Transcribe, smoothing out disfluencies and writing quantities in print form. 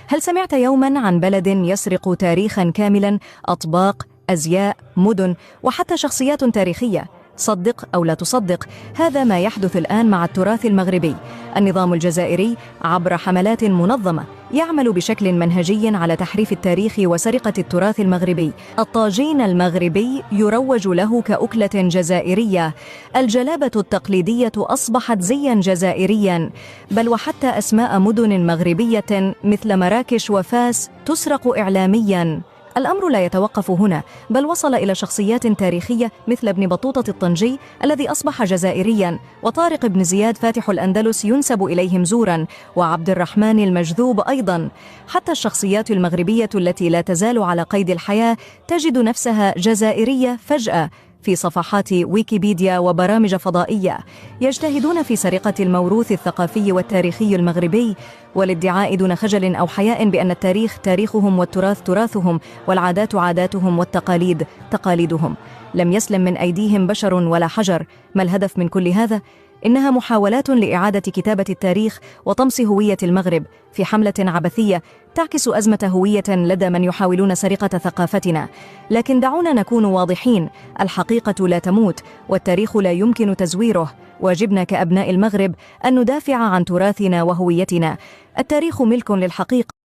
هل سمعت يوما عن بلد يسرق تاريخا كاملا، أطباق، أزياء، مدن، وحتى شخصيات تاريخية؟ صدق أو لا تصدق، هذا ما يحدث الآن مع التراث المغربي. النظام الجزائري عبر حملات منظمة يعمل بشكل منهجي على تحريف التاريخ وسرقة التراث المغربي. الطاجين المغربي يروج له كأكلة جزائرية، الجلابة التقليدية أصبحت زيا جزائريا، بل وحتى أسماء مدن مغربية مثل مراكش وفاس تسرق إعلاميا. الأمر لا يتوقف هنا، بل وصل إلى شخصيات تاريخية مثل ابن بطوطة الطنجي الذي أصبح جزائريا، وطارق بن زياد فاتح الأندلس ينسب إليهم زورا، وعبد الرحمن المجذوب أيضا. حتى الشخصيات المغربية التي لا تزال على قيد الحياة تجد نفسها جزائرية فجأة في صفحات ويكيبيديا وبرامج فضائية، يجتهدون في سرقة الموروث الثقافي والتاريخي المغربي، والادعاء دون خجل أو حياء بأن التاريخ تاريخهم والتراث تراثهم والعادات عاداتهم والتقاليد تقاليدهم. لم يسلم من أيديهم بشر ولا حجر. ما الهدف من كل هذا؟ إنها محاولات لإعادة كتابة التاريخ وطمس هوية المغرب في حملة عبثية تعكس أزمة هوية لدى من يحاولون سرقة ثقافتنا. لكن دعونا نكون واضحين، الحقيقة لا تموت، والتاريخ لا يمكن تزويره. واجبنا كأبناء المغرب أن ندافع عن تراثنا وهويتنا. التاريخ ملك للحقيقة.